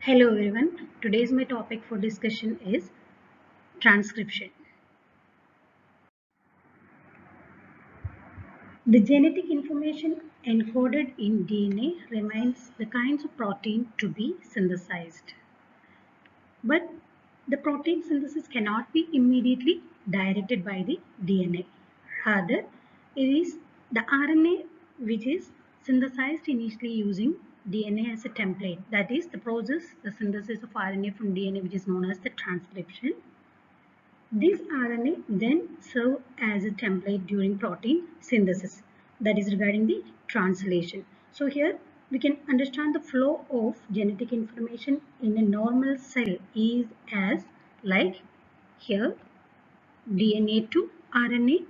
Hello everyone. Today's my topic for discussion is transcription. The genetic information encoded in DNA remains the kinds of protein to be synthesized. But the protein synthesis cannot be immediately directed by the DNA. Rather, it is the RNA which is synthesized initially using DNA as a template. That is the process, the synthesis of RNA from DNA, which is known as the transcription. This RNA then serve as a template during protein synthesis, that is regarding the translation. So here we can understand the flow of genetic information in a normal cell is as like here DNA to RNA,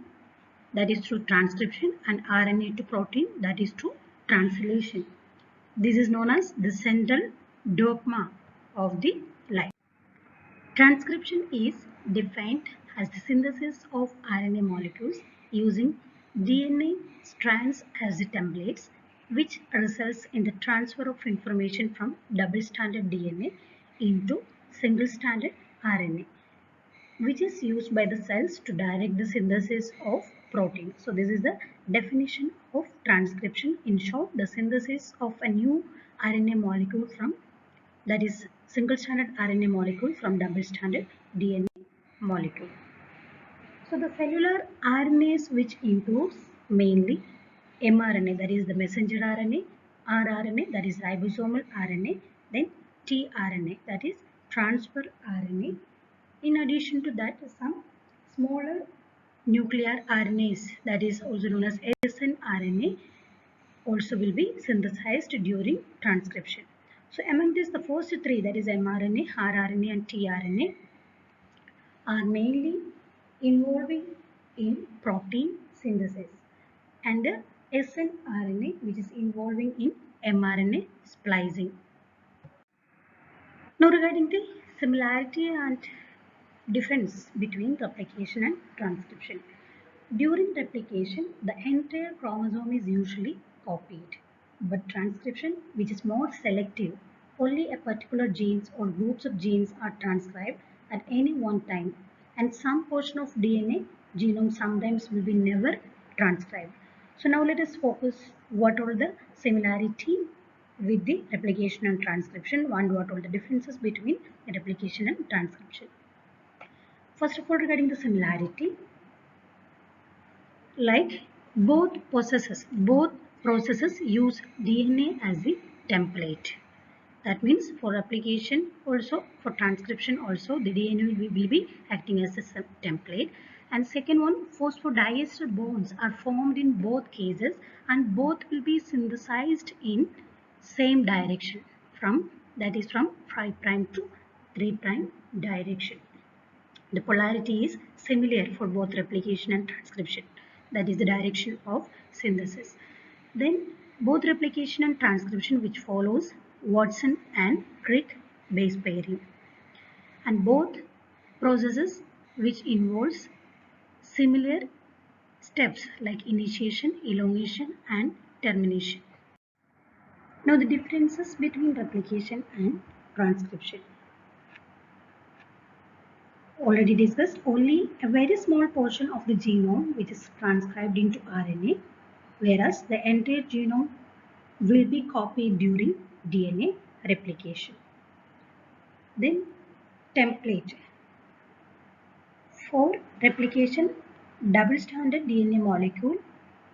that is through transcription, and RNA to protein, that is through translation. This is known as the central dogma of the life. Transcription is defined as the synthesis of RNA molecules using DNA strands as the templates, which results in the transfer of information from double-stranded DNA into single-stranded RNA, which is used by the cells to direct the synthesis of protein. So this is the definition of transcription. In short, the synthesis of a new RNA molecule from, that is single-stranded RNA molecule from double-stranded DNA molecule. So the cellular RNAs, which includes mainly mRNA, that is the messenger RNA, rRNA, that is ribosomal RNA, then tRNA, that is transfer RNA. In addition to that, some smaller nuclear RNAs, that is also known as snRNA, also will be synthesized during transcription. So among these, the first three, that is mRNA, rRNA and tRNA, are mainly involving in protein synthesis, and the snRNA, which is involving in mRNA splicing. Now regarding the similarity and difference between replication and transcription. During replication, the entire chromosome is usually copied, but transcription, which is more selective, only a particular genes or groups of genes are transcribed at any one time, and some portion of DNA genome sometimes will be never transcribed. So now let us focus what are the similarity with the replication and transcription, and what are the differences between replication and transcription. First of all, regarding the similarity, like both processes use DNA as the template. That means for replication also, for transcription also, the DNA will be acting as a template. And second one, phosphodiester bonds are formed in both cases, and both will be synthesized in same direction, from, that is from 5' to 3' direction. The polarity is similar for both replication and transcription, that is the direction of synthesis. Then both replication and transcription, which follows Watson and Crick base pairing, and both processes which involves similar steps like initiation, elongation and termination. Now the differences between replication and transcription. Already discussed, only a very small portion of the genome which is transcribed into RNA, whereas the entire genome will be copied during DNA replication. Then template. For replication, double-stranded DNA molecule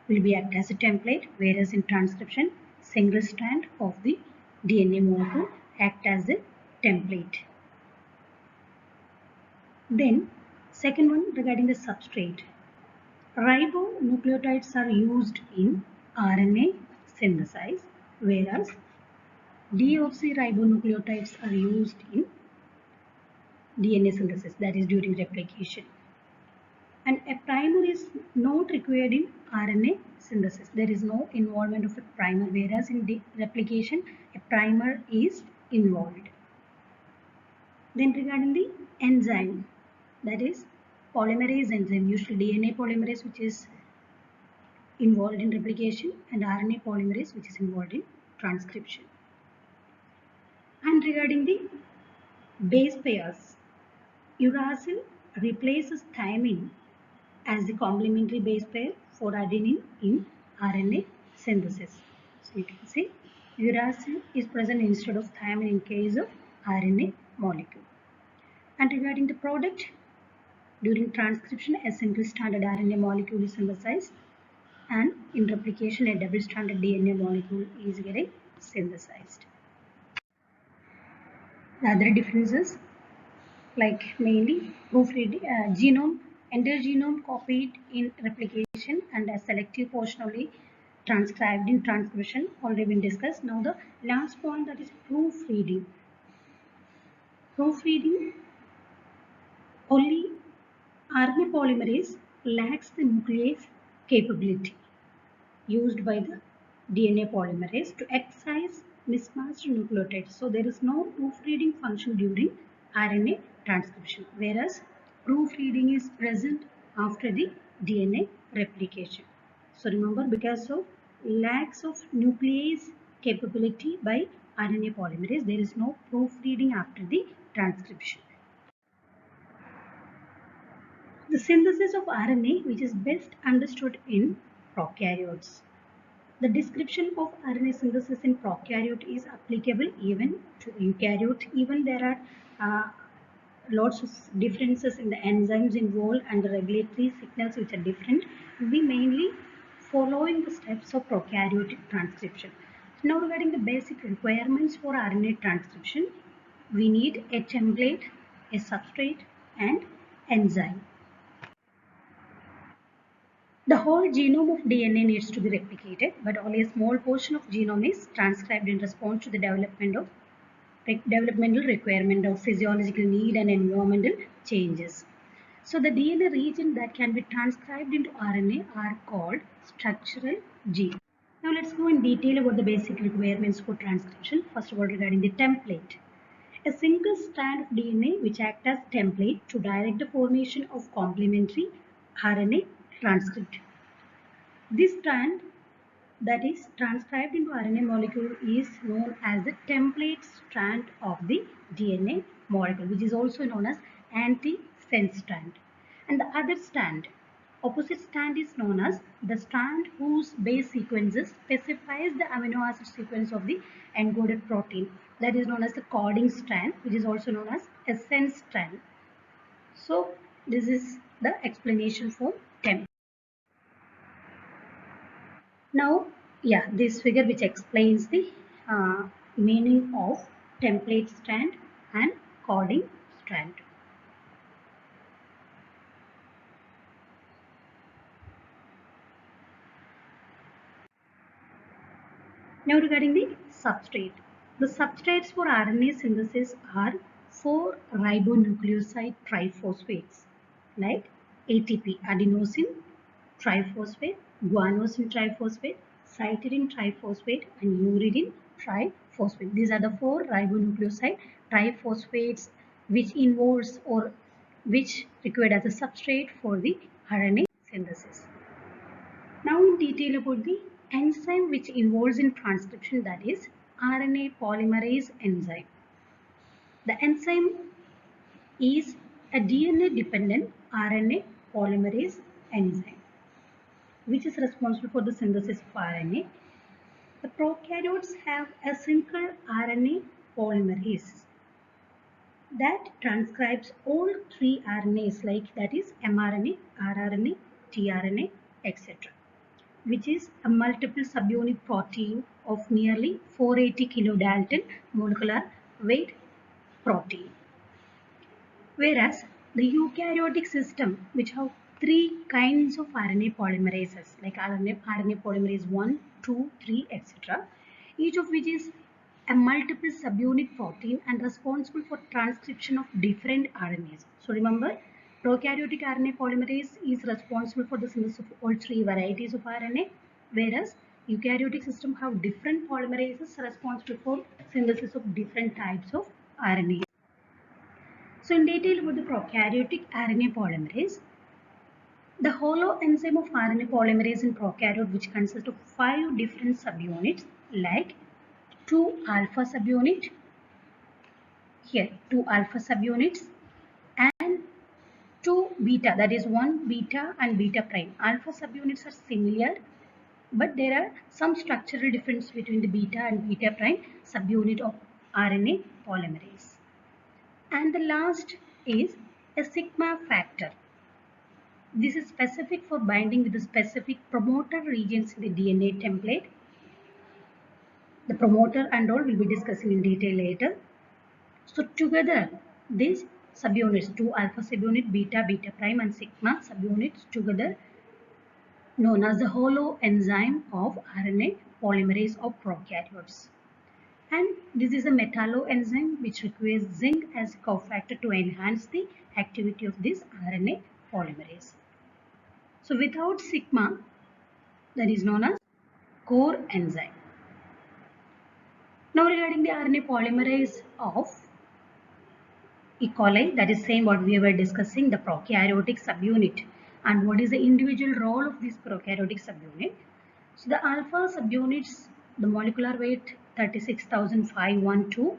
will be act as a template, whereas in transcription, single strand of the DNA molecule act as a template. Then second one, regarding the substrate. Ribonucleotides are used in RNA synthesis, whereas deoxyribonucleotides are used in DNA synthesis, that is during replication. And a primer is not required in RNA synthesis. There is no involvement of a primer, whereas in replication, a primer is involved. Then regarding the enzyme, that is polymerase enzyme, usually DNA polymerase, which is involved in replication, and RNA polymerase, which is involved in transcription. And regarding the base pairs, uracil replaces thymine as the complementary base pair for adenine in RNA synthesis. So you can see uracil is present instead of thymine in case of RNA molecule. And regarding the product, during transcription a single stranded RNA molecule is synthesized, and in replication a double stranded DNA molecule is getting synthesized. The other differences, like mainly proofreading, genome, entire genome copied in replication and a selective portion only transcribed in transcription, already been discussed. Now the last point, that is proofreading. Proofreading, only RNA polymerase lacks the nuclease capability used by the DNA polymerase to excise mismatched nucleotides. So there is no proofreading function during RNA transcription, whereas proofreading is present after the DNA replication. So remember, because of lacks of nuclease capability by RNA polymerase, there is no proofreading after the transcription. The synthesis of RNA, which is best understood in prokaryotes. The description of RNA synthesis in prokaryote is applicable even to eukaryote. Even there are lots of differences in the enzymes involved and the regulatory signals which are different. We mainly following the steps of prokaryotic transcription. Now regarding the basic requirements for RNA transcription, we need a template, a substrate and enzyme. The whole genome of DNA needs to be replicated, but only a small portion of genome is transcribed in response to the developmental requirement of physiological need and environmental changes. So the DNA region that can be transcribed into RNA are called structural genes. Now let's go in detail about the basic requirements for transcription. First of all, regarding the template. A single strand of DNA which acts as template to direct the formation of complementary RNA transcript. This strand that is transcribed into RNA molecule is known as the template strand of the DNA molecule, which is also known as antisense strand. And the other strand, opposite strand, is known as the strand whose base sequences specifies the amino acid sequence of the encoded protein. That is known as the coding strand, which is also known as a sense strand. So this is the explanation for template. Now, this figure which explains the meaning of template strand and coding strand. Now regarding the substrate. The substrates for RNA synthesis are 4 ribonucleoside triphosphates like ATP, adenosine triphosphate, guanosine triphosphate, cytidine triphosphate and uridine triphosphate. These are the 4 ribonucleoside triphosphates which involves or which required as a substrate for the RNA synthesis. Now in detail about the enzyme which involves in transcription, that is RNA polymerase enzyme. The enzyme is a DNA dependent RNA polymerase enzyme which is responsible for the synthesis of RNA. The prokaryotes have a single RNA polymerase that transcribes all 3 RNAs, like that is mRNA, rRNA, tRNA, etc., which is a multiple subunit protein of nearly 480 kilodalton molecular weight protein. Whereas the eukaryotic system, which have 3 kinds of RNA polymerases, like RNA polymerase 1, 2, 3, etc., each of which is a multiple subunit protein and responsible for transcription of different RNAs. So remember, prokaryotic RNA polymerase is responsible for the synthesis of all 3 varieties of RNA, whereas eukaryotic system have different polymerases responsible for synthesis of different types of RNA. So in detail about the prokaryotic RNA polymerase, the hollow enzyme of RNA polymerase in prokaryote, which consists of 5 different subunits like 2 alpha subunit, here 2 alpha subunits and 2 beta, that is 1 beta and beta prime. Alpha subunits are similar, but there are some structural difference between the beta and beta prime subunit of RNA polymerase. And the last is a sigma factor. This is specific for binding with the specific promoter regions in the DNA template. The promoter and all will be discussing in detail later. So together, these subunits, 2 alpha subunit, beta, beta prime and sigma subunits together known as the holoenzyme of RNA polymerase of prokaryotes. And this is a metalloenzyme which requires zinc as a cofactor to enhance the activity of this RNA polymerase. So without sigma, that is known as core enzyme. Now regarding the RNA polymerase of E. coli, that is same what we were discussing, the prokaryotic subunit, and what is the individual role of this prokaryotic subunit. So the alpha subunits, the molecular weight 36,512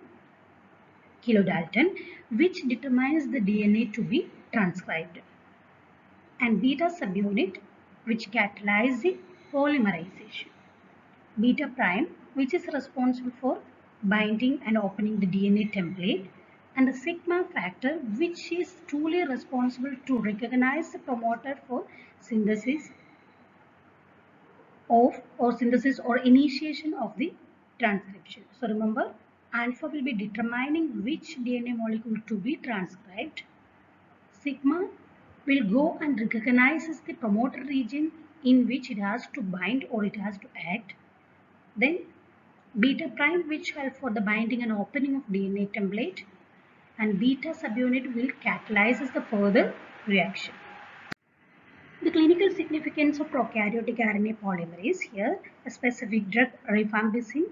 kilodalton, which determines the DNA to be transcribed, and beta subunit, which catalyzes the polymerization. Beta prime, which is responsible for binding and opening the DNA template, and the sigma factor, which is truly responsible to recognize the promoter for synthesis of or initiation of the transcription. So remember, alpha will be determining which DNA molecule to be transcribed. Sigma will go and recognizes the promoter region in which it has to bind or it has to act. Then beta prime, which help for the binding and opening of DNA template, and beta subunit will catalyze the further reaction. The clinical significance of prokaryotic RNA polymerase here, a specific drug rifampicin,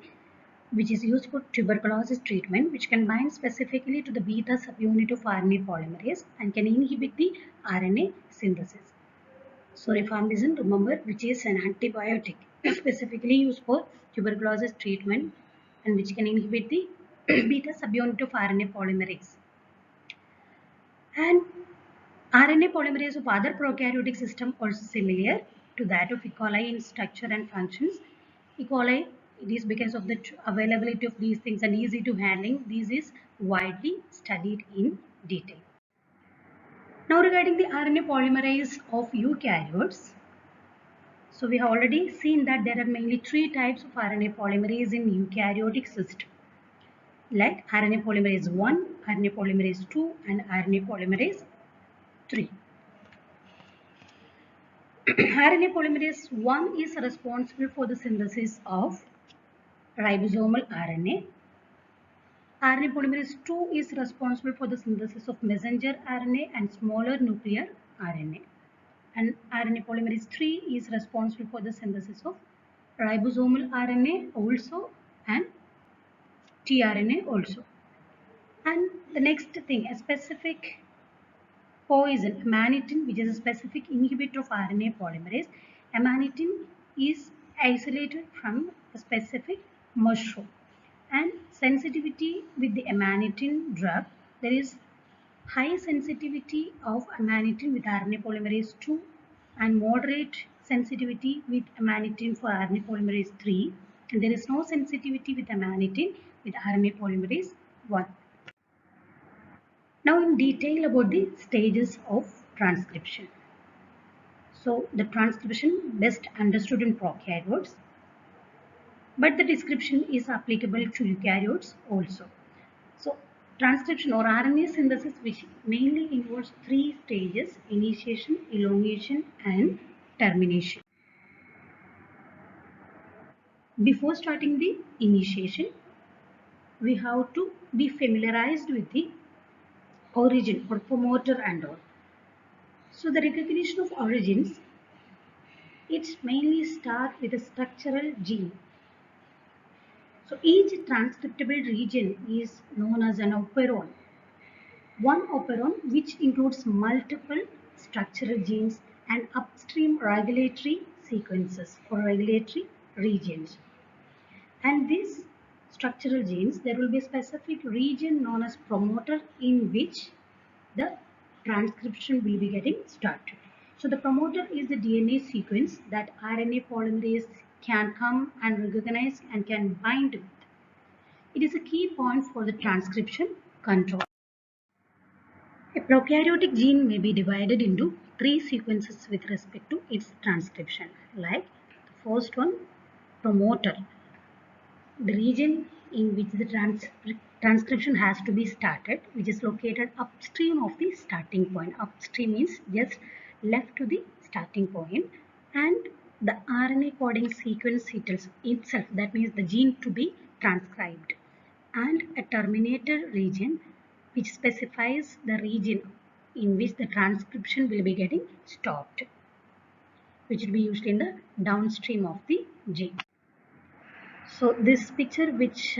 which is used for tuberculosis treatment, which can bind specifically to the beta subunit of RNA polymerase and can inhibit the RNA synthesis. So rifampicin, remember, which is an antibiotic specifically used for tuberculosis treatment and which can inhibit the beta subunit of RNA polymerase. And RNA polymerase of other prokaryotic system also similar to that of E. coli in structure and functions. E. coli, it is because of the availability of these things and easy to handling. This is widely studied in detail. Now regarding the RNA polymerase of eukaryotes, so we have already seen that there are mainly 3 types of RNA polymerase in eukaryotic system, like RNA polymerase 1, RNA polymerase 2 and RNA polymerase 3. RNA polymerase 1 is responsible for the synthesis of ribosomal RNA. RNA polymerase 2 is responsible for the synthesis of messenger RNA and smaller nuclear RNA. And RNA polymerase 3 is responsible for the synthesis of ribosomal RNA also and tRNA also. And the next thing, a specific poison, amanitin, which is a specific inhibitor of RNA polymerase. Amanitin is isolated from a specific mushroom, and sensitivity with the amanitin drug, there is high sensitivity of amanitin with RNA polymerase 2 and moderate sensitivity with amanitin for RNA polymerase 3, and there is no sensitivity with amanitin with RNA polymerase 1. Now in detail about the stages of transcription. So the transcription best understood in prokaryotes, but the description is applicable to eukaryotes also. So transcription or RNA synthesis, which mainly involves 3 stages: initiation, elongation and termination. Before starting the initiation, we have to be familiarized with the origin or promoter and all. So the recognition of origins, it mainly starts with a structural gene. So each transcriptable region is known as an operon. One operon which includes multiple structural genes and upstream regulatory sequences or regulatory regions. And this structural genes, there will be a specific region known as promoter in which the transcription will be getting started. So the promoter is the DNA sequence that RNA polymerase can come and recognize and can bind with. It is a key point for the transcription control. A prokaryotic gene may be divided into three sequences with respect to its transcription. Like the first one, promoter, the region in which the transcription has to be started, which is located upstream of the starting point. Upstream means just left to the starting point, and the RNA coding sequence itself, that means the gene to be transcribed, and a terminator region which specifies the region in which the transcription will be getting stopped, which will be usually in the downstream of the gene. So this picture which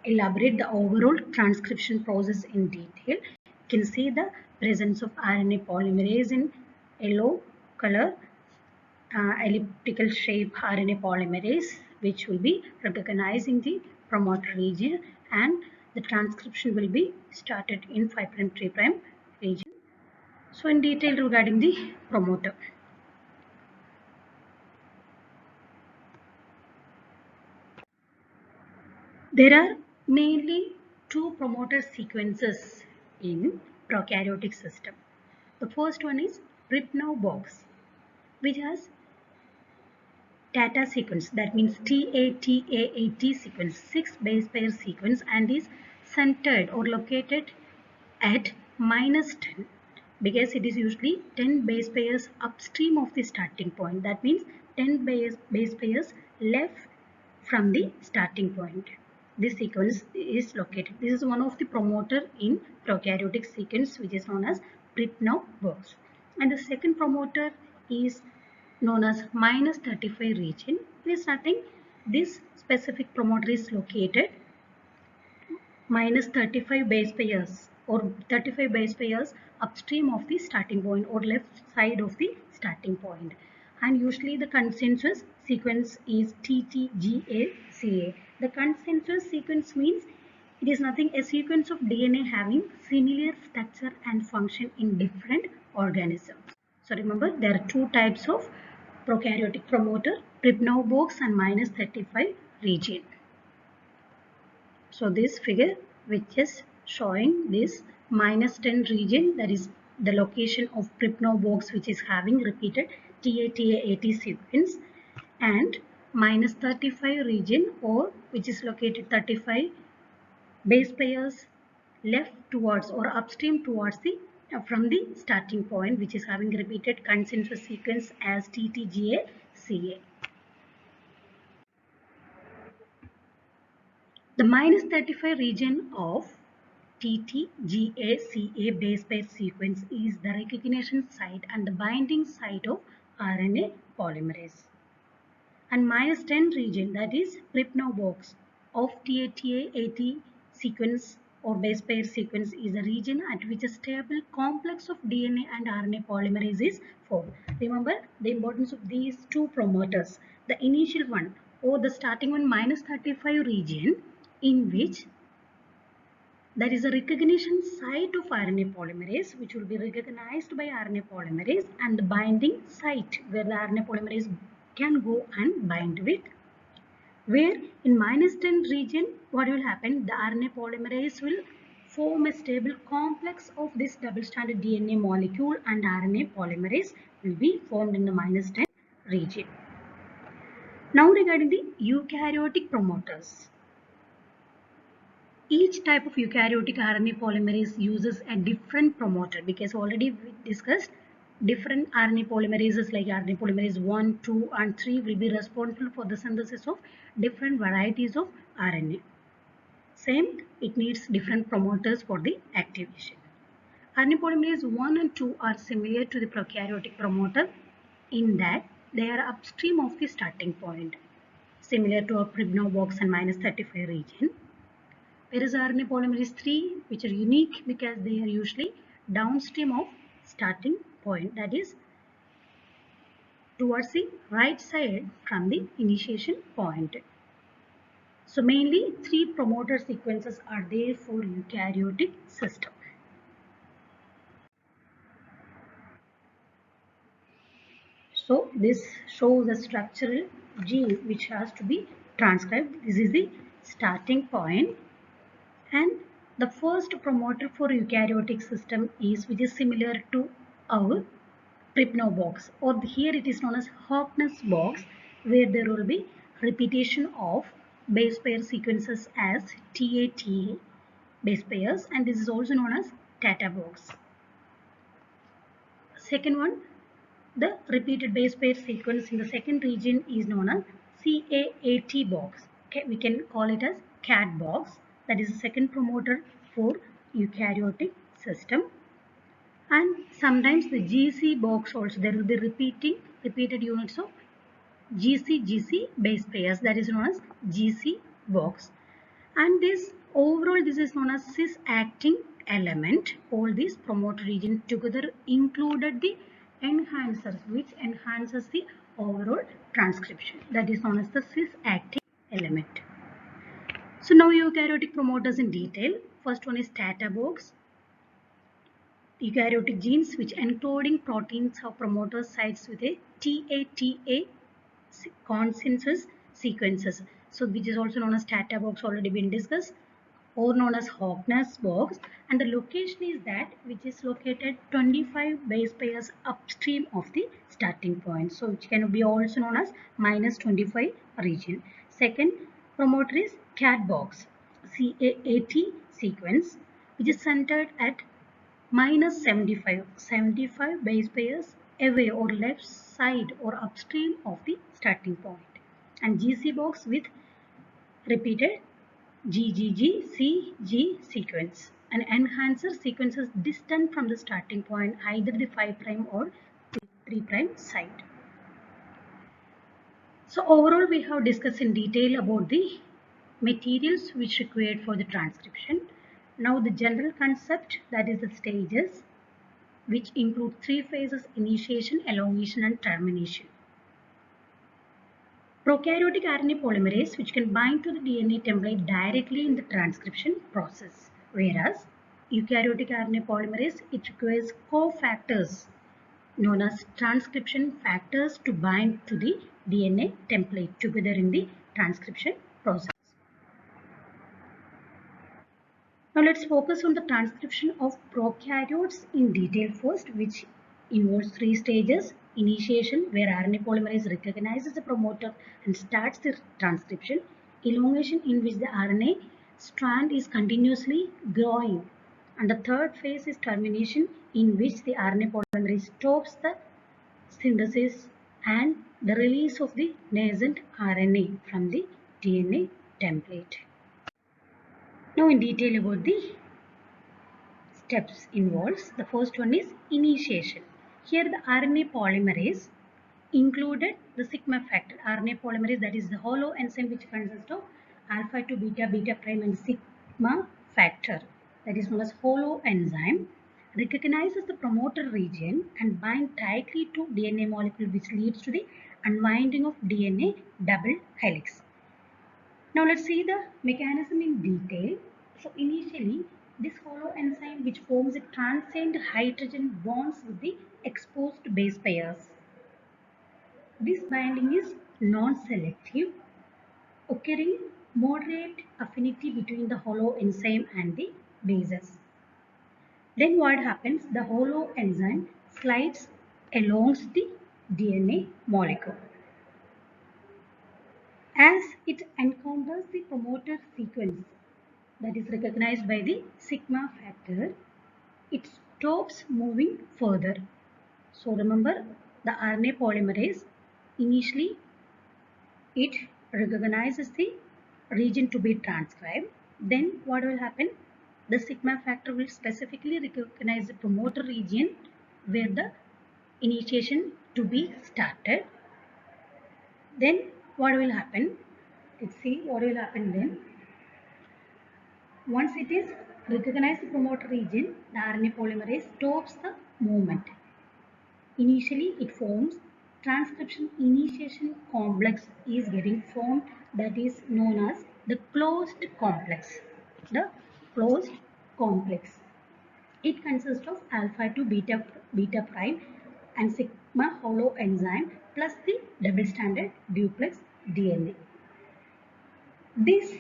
elaborate the overall transcription process in detail. You can see the presence of RNA polymerase in yellow color, elliptical shape RNA polymerase, which will be recognizing the promoter region, and the transcription will be started in 5' 3' region. So in detail regarding the promoter. There are mainly two promoter sequences in prokaryotic system. The first one is Ripnow box, which has TATA sequence, that means TATAAT sequence, 6 base pair sequence, and is centered or located at -10, because it is usually 10 base pairs upstream of the starting point. That means 10 base pairs left from the starting point. This sequence is located. This is one of the promoter in prokaryotic sequence, which is known as Ripnow box. And the second promoter is known as -35 region. It is nothing. This specific promoter is located -35 base pairs or 35 base pairs upstream of the starting point or left side of the starting point. And usually the consensus sequence is TTGACA. The consensus sequence means it is nothing, a sequence of DNA having similar structure and function in different organisms. So remember, there are two types of prokaryotic promoter, Ripnow box and -35 region. So this figure which is showing this -10 region, that is the location of Ripnow box, which is having repeated TATAAT sequence, and -35 region, or which is located 35 base pairs left towards or upstream towards the from the starting point, which is having repeated consensus sequence as TTGACA. The -35 region of TTGACA base pair sequence is the recognition site and the binding site of RNA polymerase. And -10 region, that is Ripnow box of TATAAT sequence or base pair sequence, is a region at which a stable complex of DNA and RNA polymerase is formed. Remember the importance of these two promoters. The initial one or the starting one, -35 region, in which there is a recognition site of RNA polymerase, which will be recognized by RNA polymerase, and the binding site where the RNA polymerase can go and bind with. Where in -10 region, what will happen? The RNA polymerase will form a stable complex of this double-stranded DNA molecule, and RNA polymerase will be formed in the -10 region. Now regarding the eukaryotic promoters. Each type of eukaryotic RNA polymerase uses a different promoter, because already we discussed different RNA polymerases like RNA polymerase 1, 2 and 3 will be responsible for the synthesis of different varieties of RNA. Same, it needs different promoters for the activation. RNA polymerase 1 and 2 are similar to the prokaryotic promoter in that they are upstream of the starting point, similar to a Ripnow box and -35 region. Whereas RNA polymerase 3, which are unique because they are usually downstream of starting point, that is towards the right side from the initiation point. So mainly 3 promoter sequences are there for eukaryotic system. So this shows the structural gene which has to be transcribed. This is the starting point, and the first promoter for eukaryotic system is which is similar to our Pripno box, or here it is known as Hockness box, where there will be repetition of base pair sequences as TATA base pairs, and this is also known as Tata box. Second one, the repeated base pair sequence in the second region is known as CAAT box. Okay, we can call it as CAT box. That is the second promoter for eukaryotic system. And sometimes the GC box also, there will be repeated units of GC base pairs, that is known as GC box. And this overall, this is known as cis acting element. All these promoter region together included the enhancers which enhances the overall transcription, that is known as the cis acting element. So now eukaryotic promoters in detail. First one is Tata box. Eukaryotic genes which encoding proteins have promoter sites with a TATA consensus sequences. So which is also known as Tata box, already been discussed, or known as Hockness box, and the location is that which is located 25 base pairs upstream of the starting point. So which can be also known as -25 region. Second promoter is CAT box, CAAT sequence, which is centered at -75 base pairs away or left side or upstream of the starting point, and GC box with repeated GGG-CG sequence. An enhancer sequences distant from the starting point, either the 5' or 3' side. So overall, we have discussed in detail about the materials which required for the transcription. Now the general concept, that is the stages, which include 3 phases: initiation, elongation and termination. Prokaryotic RNA polymerase which can bind to the DNA template directly in the transcription process, whereas eukaryotic RNA polymerase, it requires cofactors known as transcription factors to bind to the DNA template together in the transcription process. Now let's focus on the transcription of prokaryotes in detail first, which involves 3 stages. Initiation, where RNA polymerase recognizes the promoter and starts the transcription. Elongation, in which the RNA strand is continuously growing. And the third phase is termination, in which the RNA polymerase stops the synthesis and the release of the nascent RNA from the DNA template. Now in detail about the steps involves. The first one is initiation. Here the RNA polymerase included the sigma factor. RNA polymerase, that is the hollow enzyme which consists of alpha to beta, beta prime and sigma factor, that is known as hollow enzyme, recognizes the promoter region and bind tightly to DNA molecule, which leads to the unwinding of DNA double helix. Now let's see the mechanism in detail. So initially, this hollow enzyme which forms a transient hydrogen bonds with the exposed base pairs. This binding is non-selective, occurring moderate affinity between the hollow enzyme and the bases. Then what happens? The hollow enzyme slides along the DNA molecule. As it encounters the promoter sequence that is recognized by the sigma factor, it stops moving further. So remember, the RNA polymerase, initially it recognizes the region to be transcribed. Then what will happen? The sigma factor will specifically recognize the promoter region where the initiation to be started. Then what will happen? Let's see what will happen then. Once it is recognized the promoter region, the RNA polymerase stops the movement. Initially, it forms transcription initiation complex is getting formed, that is known as the closed complex. The closed complex. It consists of alpha to beta prime and sigma hollow enzyme plus the double-stranded duplex DNA. This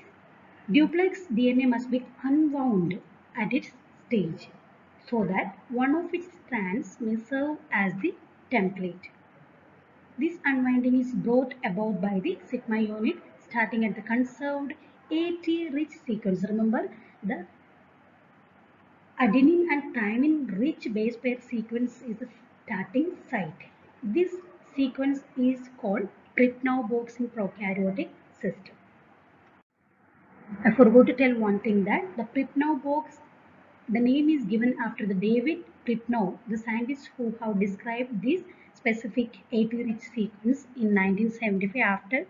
duplex DNA must be unwound at its stage so that one of its strands may serve as the template. This unwinding is brought about by the sigma unit starting at the conserved AT-rich sequence. Remember, the adenine and thymine rich base pair sequence is the starting site. This sequence is called Pripnow box in prokaryotic system. I forgot to tell one thing, that the Pripnow box, the name is given after the David Pripnow, the scientist who have described this specific AP-rich sequence in 1975. After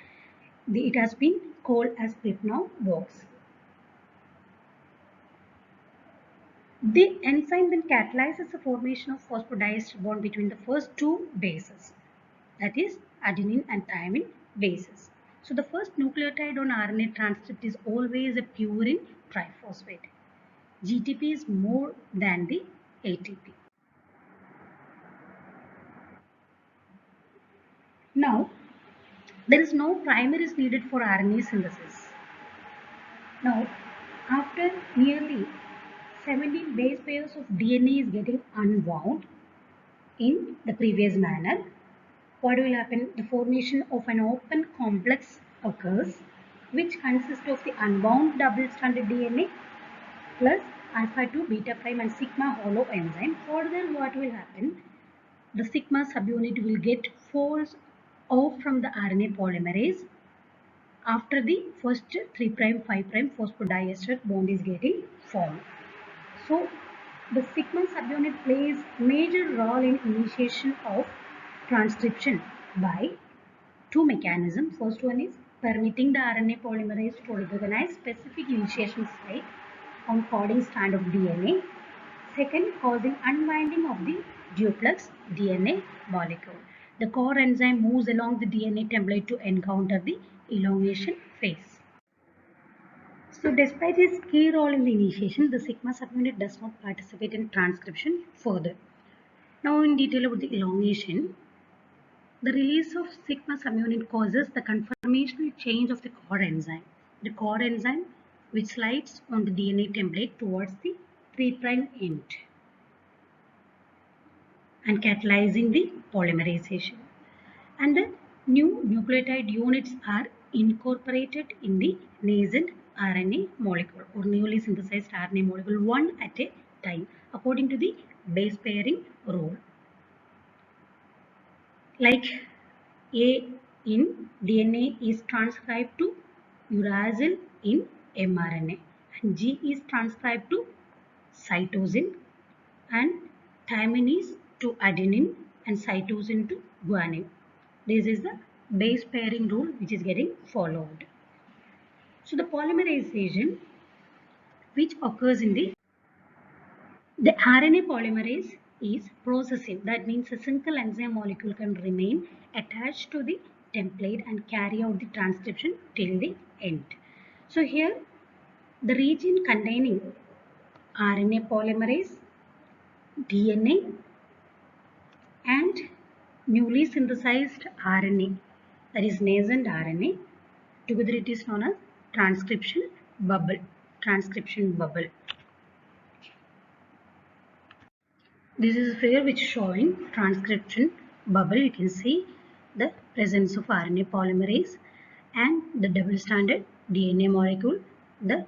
it has been called as Pripnow box. The enzyme then catalyzes the formation of phosphodiester bond between the first two bases, that is adenine and thymine bases. So the first nucleotide on RNA transcript is always a purine triphosphate. GTP is more than the ATP. Now, there is no primaries needed for RNA synthesis. Now, after nearly 17 base pairs of DNA is getting unwound in the previous manner, what will happen? The formation of an open complex occurs, which consists of the unbound double-stranded DNA plus alpha 2 beta prime and sigma hollow enzyme. Further, what will happen? The sigma subunit will get forced off from the RNA polymerase after the first 3' 5' phosphodiester bond is getting formed. So the sigma subunit plays major role in initiation of transcription by two mechanisms. First one is permitting the RNA polymerase to recognize specific initiation site on coding strand of DNA. Second, causing unwinding of the duplex DNA molecule. The core enzyme moves along the DNA template to encounter the elongation phase. So despite its key role in the initiation, the sigma subunit does not participate in transcription further. Now in detail about the elongation. The release of sigma subunit causes the conformational change of the core enzyme. The core enzyme which slides on the DNA template towards the 3' end and catalyzing the polymerization. And the new nucleotide units are incorporated in the nascent RNA molecule or newly synthesized RNA molecule one at a time according to the base pairing rule. Like A in DNA is transcribed to uracil in mRNA and G is transcribed to cytosine and thymine is to adenine and cytosine to guanine. This is the base pairing rule which is getting followed. So the polymerization which occurs in the RNA polymerase is processing. That means a single enzyme molecule can remain attached to the template and carry out the transcription till the end. So here the region containing RNA polymerase, DNA and newly synthesized RNA, that is nascent RNA, together it is known as transcription bubble. Transcription bubble. This is a figure which is showing transcription bubble. You can see the presence of RNA polymerase and the double-stranded DNA molecule, the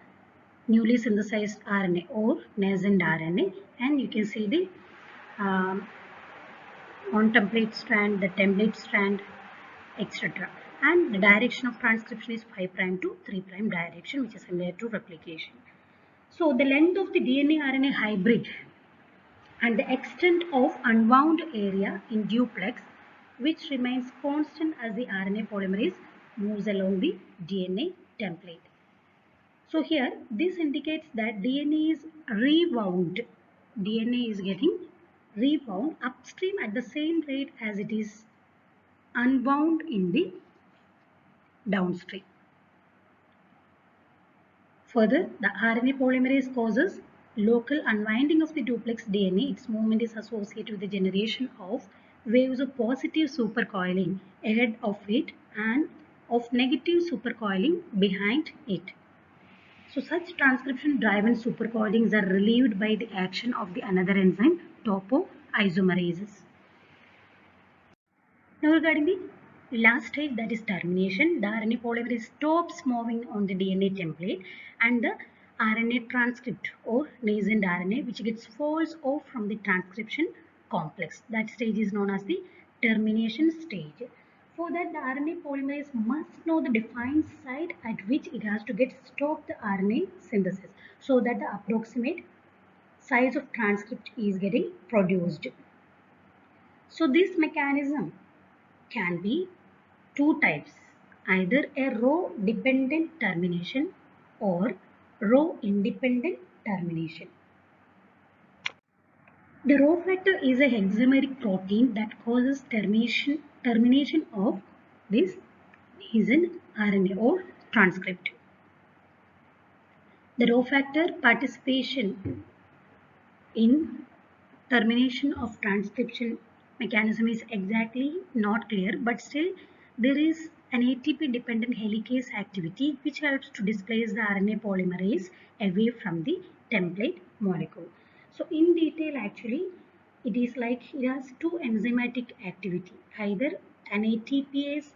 newly synthesized RNA or nascent RNA, and you can see the on-template strand, the template strand, etc. And the direction of transcription is 5' to 3' direction, which is similar to replication. So the length of the DNA RNA hybrid and the extent of unwound area in duplex, which remains constant as the RNA polymerase moves along the DNA template. So here this indicates that DNA is rewound. DNA is getting rewound upstream at the same rate as it is unwound in the downstream. Further, the RNA polymerase causes local unwinding of the duplex DNA. Its movement is associated with the generation of waves of positive supercoiling ahead of it and of negative supercoiling behind it. So such transcription-driven supercoilings are relieved by the action of the another enzyme, topoisomerases. Now regarding the last stage, that is termination, the RNA polymerase stops moving on the DNA template and the RNA transcript or nascent RNA which gets falls off from the transcription complex. That stage is known as the termination stage. For that, the RNA polymerase must know the defined site at which it has to get stop the RNA synthesis so that the approximate size of transcript is getting produced. So this mechanism can be two types, either a row dependent termination or row independent termination. The row factor is a hexameric protein that causes termination of this nascent RNA or transcript. The row factor participation in termination of transcription mechanism is exactly not clear, but still there is an ATP dependent helicase activity which helps to displace the RNA polymerase away from the template molecule. So in detail, actually it is like it has two enzymatic activity, either an ATPase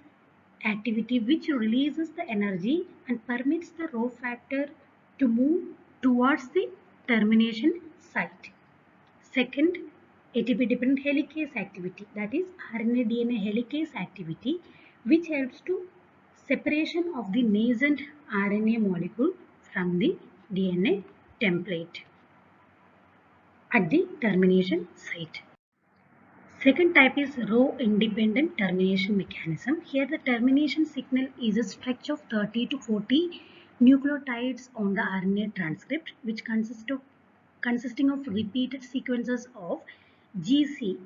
activity which releases the energy and permits the row factor to move towards the termination site. Second, ATP-dependent helicase activity, that is RNA-DNA helicase activity, which helps to separation of the nascent RNA molecule from the DNA template at the termination site. Second type is row-independent termination mechanism. Here the termination signal is a stretch of 30 to 40 nucleotides on the RNA transcript, which consisting of repeated sequences of GC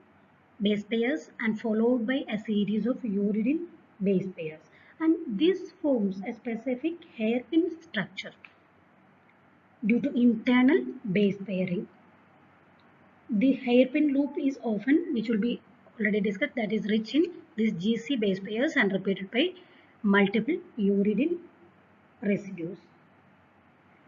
base pairs and followed by a series of uridine base pairs. And this forms a specific hairpin structure due to internal base pairing. The hairpin loop is often, which will be already discussed, that is rich in these GC base pairs and repeated by multiple uridine residues.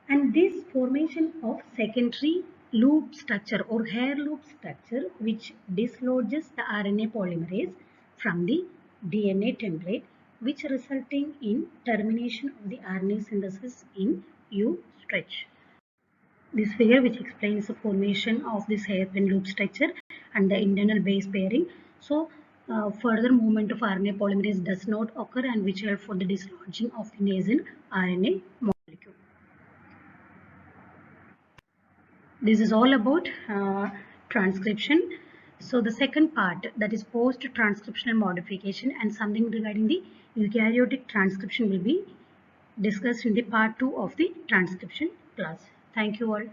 And this formation of secondary loop structure or hair loop structure which dislodges the RNA polymerase from the DNA template, which resulting in termination of the RNA synthesis in U stretch. This figure which explains the formation of this hairpin loop structure and the internal base pairing. So further movement of RNA polymerase does not occur and which help for the dislodging of the nascent RNA molecule. This is all about transcription. So the second part, that is post-transcriptional modification and something regarding the eukaryotic transcription will be discussed in the part 2 of the transcription class. Thank you all.